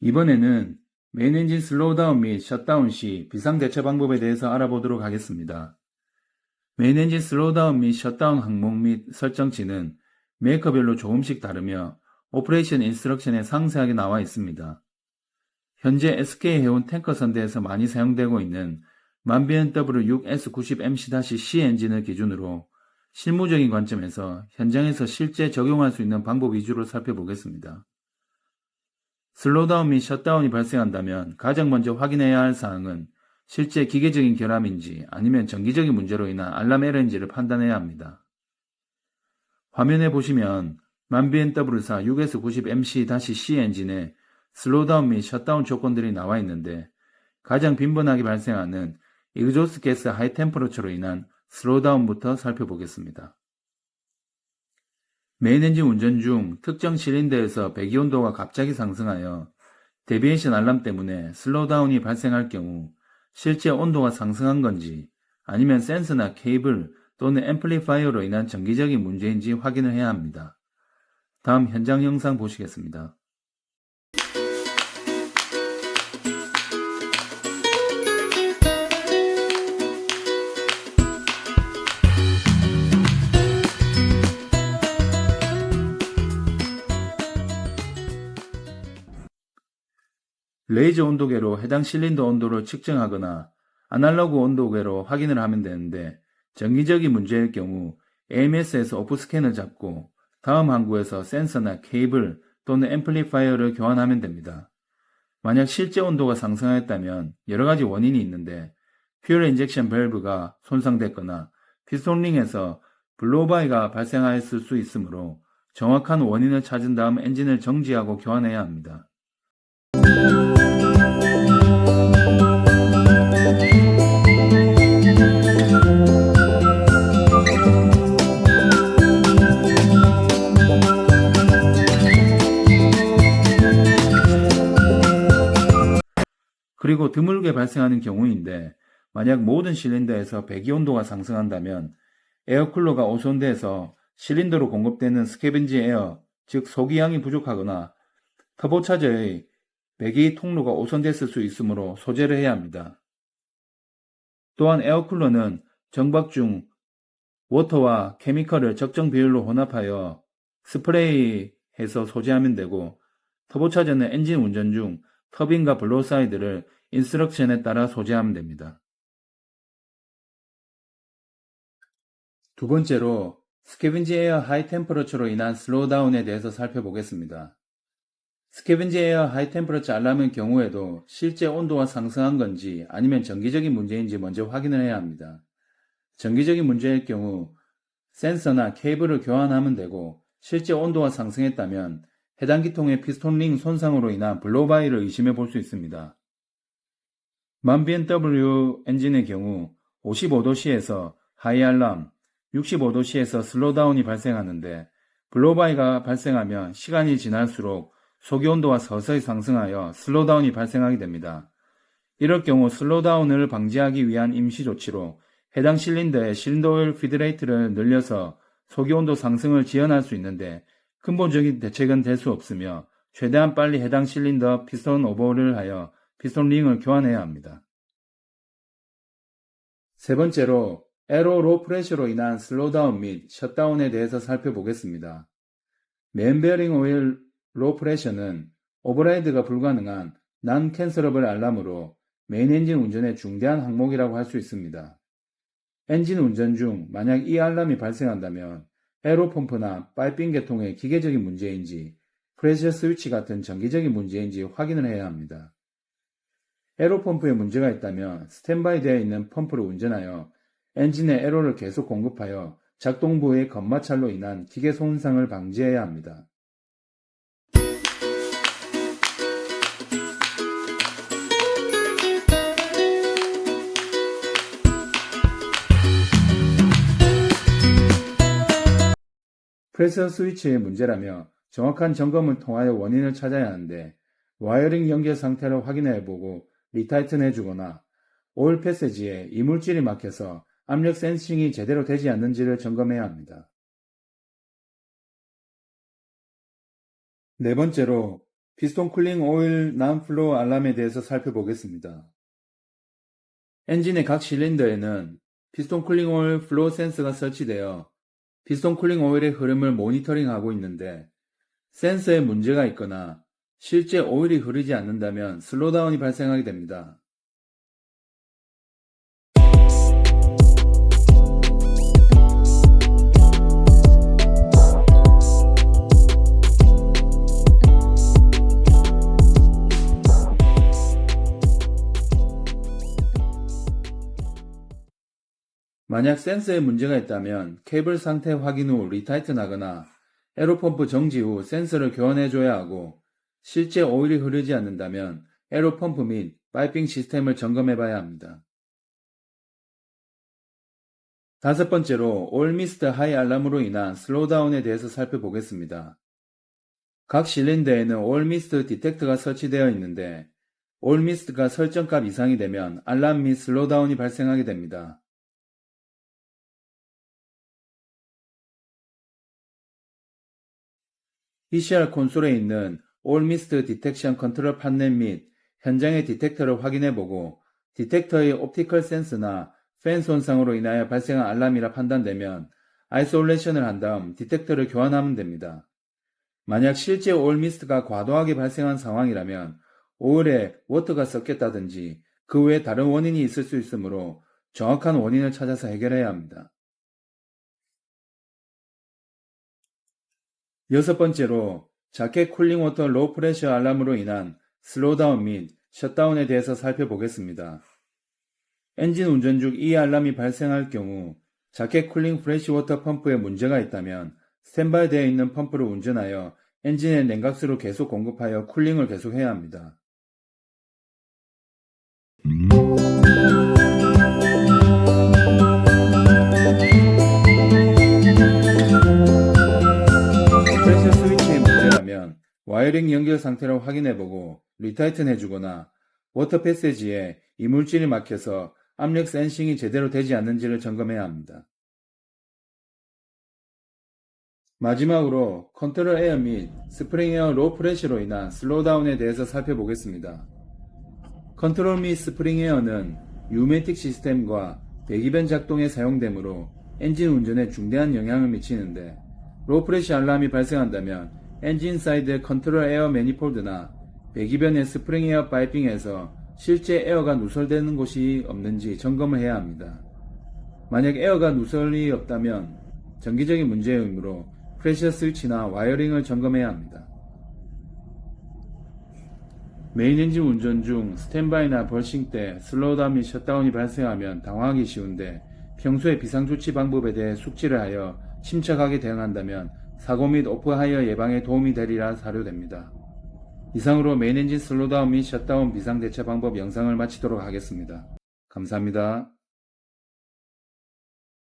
이번에는 메인 엔진 슬로우다운 및 셧다운 시 비상대처 방법에 대해서 알아보도록 하겠습니다. 메인 엔진 슬로우다운 및 셧다운 항목 및 설정치는 메이커별로 조금씩 다르며 오퍼레이션 인스트럭션에 상세하게 나와 있습니다. 현재 SK 해운 탱커 선대에서 많이 사용되고 있는 만BMW6S90MC-C 엔진을 기준으로 실무적인 관점에서 현장에서 실제 적용할 수 있는 방법 위주로 살펴보겠습니다. 슬로우다운 및 셧다운이 발생한다면 가장 먼저 확인해야 할 사항은 실제 기계적인 결함인지 아니면 전기적인 문제로 인한 알람 에러인지를 판단해야 합니다. 화면에 보시면 만BMW사 6S90MC-C 엔진의 슬로우다운 및 셧다운 조건들이 나와 있는데 가장 빈번하게 발생하는 익조스트 가스 하이 템퍼러처로 인한 슬로우다운부터 살펴보겠습니다. 메인 엔진 운전 중 특정 실린더에서 배기온도가 갑자기 상승하여 데비에이션 알람 때문에 슬로우다운이 발생할 경우 실제 온도가 상승한 건지 아니면 센서나 케이블 또는 앰플리파이어로 인한 정기적인 문제인지 확인을 해야 합니다. 다음 현장 영상 보시겠습니다. 레이저 온도계로 해당 실린더 온도를 측정하거나 아날로그 온도계로 확인을 하면 되는데 정기적인 문제일 경우 AMS에서 오프 스캔을 잡고 다음 항구에서 센서나 케이블 또는 앰플리파이어를 교환하면 됩니다. 만약 실제 온도가 상승하였다면 여러가지 원인이 있는데 퓨얼 인젝션 밸브가 손상됐거나 피스톤링에서 블로우바이가 발생하였을 수 있으므로 정확한 원인을 찾은 다음 엔진을 정지하고 교환해야 합니다. 그리고 드물게 발생하는 경우인데 만약 모든 실린더에서 배기온도가 상승한다면 에어쿨러가 오손돼서 실린더로 공급되는 스캐벤지 에어, 즉 소기양이 부족하거나 터보차저의 배기 통로가 오손됐을 수 있으므로 소재를 해야 합니다. 또한 에어쿨러는 정박 중 워터와 케미컬을 적정 비율로 혼합하여 스프레이해서 소지하면 되고 터보차저는 엔진 운전 중 터빈과 블로우 사이드를 인스트럭션에 따라 소지하면 됩니다. 두 번째로 스캐벤지 에어 하이 템퍼러처로 인한 슬로우다운에 대해서 살펴보겠습니다. 스캐벤지 에어 하이 템퍼러처 알람의 경우에도 실제 온도가 상승한 건지 아니면 정기적인 문제인지 먼저 확인을 해야 합니다. 정기적인 문제일 경우 센서나 케이블을 교환하면 되고 실제 온도가 상승했다면 해당 기통의 피스톤 링 손상으로 인한 블로우바이를 의심해 볼 수 있습니다. 만BMW 엔진의 경우 55도씨에서 하이 알람, 65도씨에서 슬로우다운이 발생하는데 블로우바이가 발생하면 시간이 지날수록 소기 온도가 서서히 상승하여 슬로우다운이 발생하게 됩니다. 이럴 경우 슬로우다운을 방지하기 위한 임시 조치로 해당 실린더의 실린더 오일 피드레이트를 늘려서 소기 온도 상승을 지연할 수 있는데 근본적인 대책은 될 수 없으며 최대한 빨리 해당 실린더 피스톤 오버홀을 하여 피스톤 링을 교환해야 합니다. 세 번째로 에로 로 프레셔로 인한 슬로우다운 및 셧다운에 대해서 살펴보겠습니다. 메인 베어링 오일 로 프레셔는 오버라이드가 불가능한 난 캔서러블 알람으로 메인 엔진 운전의 중대한 항목이라고 할 수 있습니다. 엔진 운전 중 만약 이 알람이 발생한다면 에로 펌프나 파이핑 계통의 기계적인 문제인지 프레셔 스위치 같은 정기적인 문제인지 확인을 해야 합니다. 에로 펌프에 문제가 있다면 스탠바이 되어 있는 펌프를 운전하여 엔진에 에로를 계속 공급하여 작동 부의 건마찰로 인한 기계 손상을 방지해야 합니다. 프레셔 스위치의 문제라며 정확한 점검을 통하여 원인을 찾아야 하는데 와이어링 연결 상태를 확인해보고 리타이튼해주거나 오일 패세지에 이물질이 막혀서 압력 센싱이 제대로 되지 않는지를 점검해야 합니다. 네 번째로 피스톤 쿨링 오일 난플로우 알람에 대해서 살펴보겠습니다. 엔진의 각 실린더에는 피스톤 쿨링 오일 플로우 센서가 설치되어 피스톤 쿨링 오일의 흐름을 모니터링하고 있는데 센서에 문제가 있거나 실제 오일이 흐르지 않는다면 슬로우다운이 발생하게 됩니다. 만약 센서에 문제가 있다면 케이블 상태 확인 후 리타이튼하거나 에어펌프 정지 후 센서를 교환해줘야 하고 실제 오일이 흐르지 않는다면 에어펌프 및 파이핑 시스템을 점검해봐야 합니다. 다섯 번째로 오일 미스트 하이 알람으로 인한 슬로우다운에 대해서 살펴보겠습니다. 각 실린더에는 오일 미스트 디텍터가 설치되어 있는데 오일 미스트가 설정값 이상이 되면 알람 및 슬로우다운이 발생하게 됩니다. ECR 콘솔에 있는 올 미스트 디텍션 컨트롤 판넬 및 현장의 디텍터를 확인해보고 디텍터의 옵티컬 센스나 팬 손상으로 인하여 발생한 알람이라 판단되면 아이솔레이션을 한 다음 디텍터를 교환하면 됩니다. 만약 실제 오일 미스트가 과도하게 발생한 상황이라면 오일에 워터가 섞였다든지 그 외에 다른 원인이 있을 수 있으므로 정확한 원인을 찾아서 해결해야 합니다. 여섯 번째로 자켓 쿨링 워터 로우 프레셔 알람으로 인한 슬로우다운 및 셧다운에 대해서 살펴보겠습니다. 엔진 운전 중 이 알람이 발생할 경우 자켓 쿨링 프레시 워터 펌프에 문제가 있다면 스탠바이 되어 있는 펌프를 운전하여 엔진에 냉각수를 계속 공급하여 쿨링을 계속해야 합니다. 프레셔 스위치의 문제라면 와이어링 연결 상태를 확인해보고 리타이튼 해주거나 워터 패세지에 이물질이 막혀서 압력 센싱이 제대로 되지 않는지를 점검해야 합니다. 마지막으로 컨트롤 에어 및 스프링 에어 로우 프레셔로 인한 슬로우다운에 대해서 살펴보겠습니다. 컨트롤 및 스프링 에어는 유메틱 시스템과 배기변 작동에 사용되므로 엔진 운전에 중대한 영향을 미치는데 로우 프레셔 알람이 발생한다면 엔진 사이드 컨트롤 에어 매니폴드나 배기변의 스프링 에어 파이핑에서 실제 에어가 누설되는 곳이 없는지 점검을 해야 합니다. 만약 에어가 누설이 없다면 정기적인 문제이므로 프레셔 스위치나 와이어링을 점검해야 합니다. 메인 엔진 운전 중 스탠바이나 벌싱 때 슬로우다운 및 셧다운이 발생하면 당황하기 쉬운데 평소에 비상조치 방법에 대해 숙지를 하여 침착하게 대응한다면 사고 및 오프하이어 예방에 도움이 되리라 사료됩니다. 이상으로 메인 엔진 슬로우다운 및 셧다운 비상대처 방법 영상을 마치도록 하겠습니다. 감사합니다.